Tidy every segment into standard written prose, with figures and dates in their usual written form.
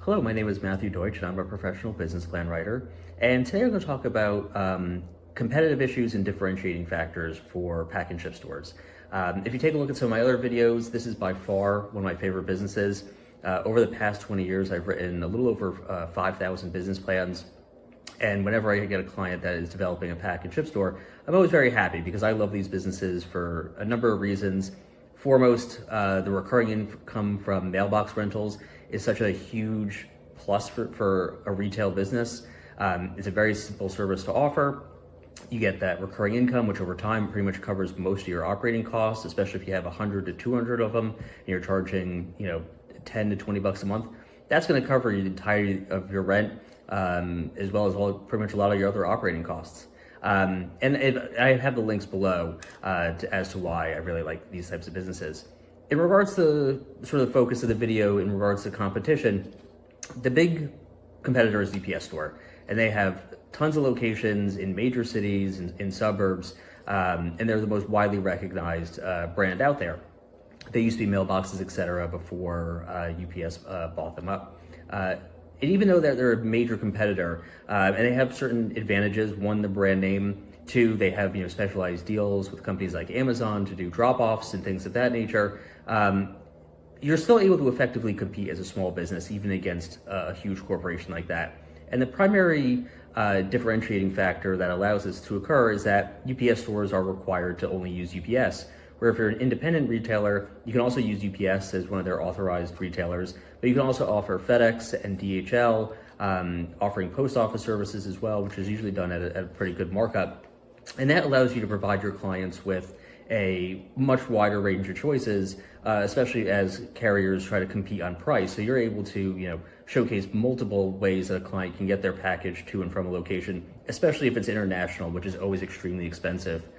Hello, my name is Matthew Deutsch, and I'm a professional business plan writer. And today I'm going to talk about competitive issues and differentiating factors for pack and ship stores. If you take a look at some of my other videos, this is by far one of my favorite businesses. Over the past 20 years, I've written a little over 5,000 business plans. And whenever I get a client that is developing a pack and ship store, I'm always very happy because I love these businesses for a number of reasons. Foremost, the recurring income from mailbox rentals is such a huge plus for a retail business. It's a very simple service to offer. You get that recurring income, which over time pretty much covers most of your operating costs, especially if you have 100 to 200 of them and you're charging, 10 to 20 bucks a month. That's going to cover the entirety of your rent, as well as pretty much a lot of your other operating costs. I have the links below as to why I really like these types of businesses. In regards to sort of the focus of the video, in regards to competition, the big competitor is UPS Store, and they have tons of locations in major cities and in suburbs, and they're the most widely recognized brand out there. They used to be mailboxes, etc., before UPS bought them up. And even though they're a major competitor, and they have certain advantages, one, the brand name, two, they have specialized deals with companies like Amazon to do drop-offs and things of that nature, you're still able to effectively compete as a small business, even against a huge corporation like that. And the primary differentiating factor that allows this to occur is that UPS stores are required to only use UPS. Where if you're an independent retailer, you can also use UPS as one of their authorized retailers, but you can also offer FedEx and DHL, offering post office services as well, which is usually done at a pretty good markup. And that allows you to provide your clients with a much wider range of choices, especially as carriers try to compete on price. So you're able to, showcase multiple ways that a client can get their package to and from a location, especially if it's international, which is always extremely expensive.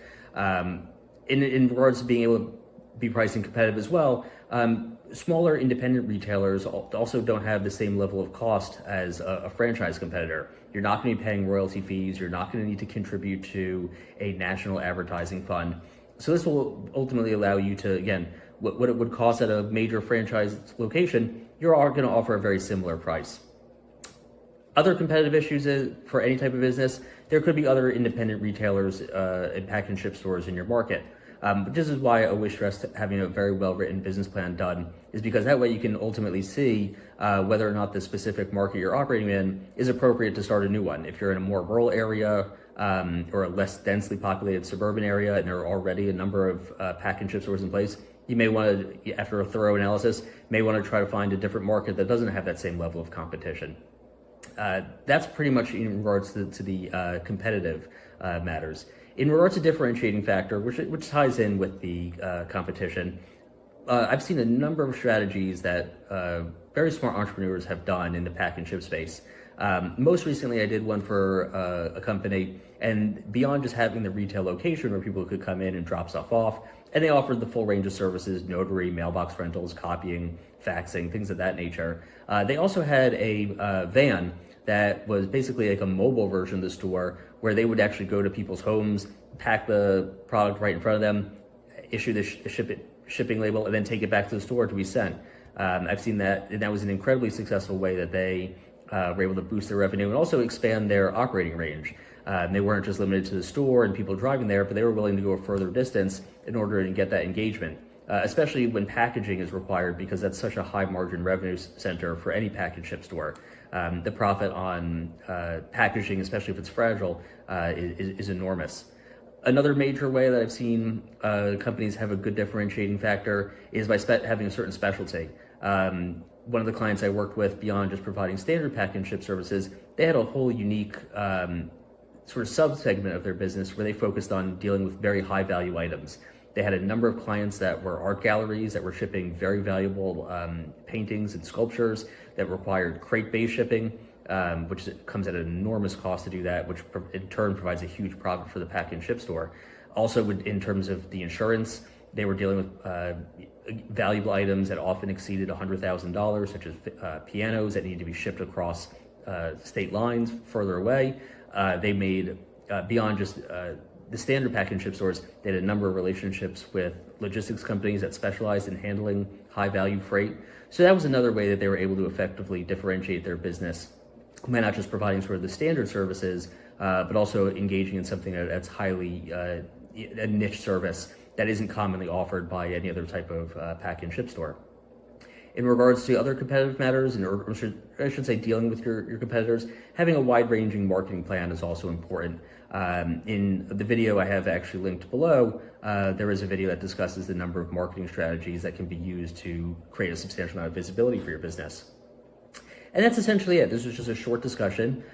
In regards to being able to be pricing competitive as well, smaller independent retailers also don't have the same level of cost as a franchise competitor. You're not going to be paying royalty fees. You're not going to need to contribute to a national advertising fund. So this will ultimately allow you to, again, what it would cost at a major franchise location, you're all going to offer a very similar price. Other competitive issues for any type of business, there could be other independent retailers and pack and ship stores in your market. But this is why I always stress having a very well-written business plan done, is because that way you can ultimately see whether or not the specific market you're operating in is appropriate to start a new one. If you're in a more rural area or a less densely populated suburban area and there are already a number of pack and ship stores in place, you may want to, after a thorough analysis, may want to try to find a different market that doesn't have that same level of competition. That's pretty much in regards to the competitive matters. In regards to differentiating factor, which ties in with the competition, I've seen a number of strategies that very smart entrepreneurs have done in the pack and ship space. Most recently, I did one for a company, and beyond just having the retail location where people could come in and drop stuff off, and they offered the full range of services: notary, mailbox rentals, copying, faxing, things of that nature. They also had a van that was basically like a mobile version of the store, where they would actually go to people's homes, pack the product right in front of them, issue the shipping label, and then take it back to the store to be sent. I've seen that, and that was an incredibly successful way that they were able to boost their revenue and also expand their operating range. They weren't just limited to the store and people driving there, but they were willing to go a further distance in order to get that engagement, especially when packaging is required, because that's such a high margin revenue center for any pack and ship store. The profit on packaging, especially if it's fragile, is enormous. Another major way that I've seen companies have a good differentiating factor is by having a certain specialty. One of the clients I worked with, beyond just providing standard pack and ship services, they had a whole unique sort of sub-segment of their business where they focused on dealing with very high value items. They had a number of clients that were art galleries that were shipping very valuable paintings and sculptures that required crate-based shipping, which comes at an enormous cost to do that, which in turn provides a huge profit for the pack and ship store. Also, in terms of the insurance, they were dealing with valuable items that often exceeded $100,000, such as pianos that needed to be shipped across state lines further away. They made, beyond just the standard pack and ship stores, they had a number of relationships with logistics companies that specialized in handling high value freight. So that was another way that they were able to effectively differentiate their business by not just providing sort of the standard services, but also engaging in something that's highly a niche service that isn't commonly offered by any other type of pack and ship store. In regards to other competitive matters, or I should say dealing with your competitors, having a wide-ranging marketing plan is also important. In the video I have actually linked below, there is a video that discusses the number of marketing strategies that can be used to create a substantial amount of visibility for your business. And that's essentially it. This was just a short discussion.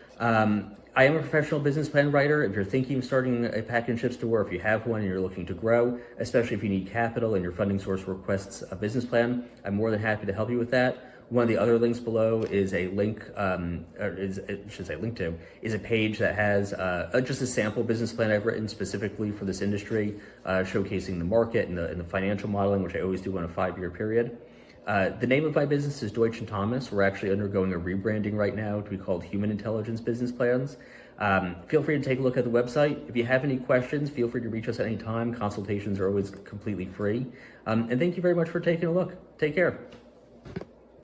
I am a professional business plan writer. If you're thinking of starting a pack and ship store, if you have one and you're looking to grow, especially if you need capital and your funding source requests a business plan, I'm more than happy to help you with that. One of the other links below is a link, is a page that has just a sample business plan I've written specifically for this industry, showcasing the market and the financial modeling, which I always do on a 5-year period. The name of my business is Deutsch & Thomas. We're actually undergoing a rebranding right now to be called Human Intelligence Business Plans. Feel free to take a look at the website. If you have any questions, feel free to reach us at any time. Consultations are always completely free. And thank you very much for taking a look. Take care.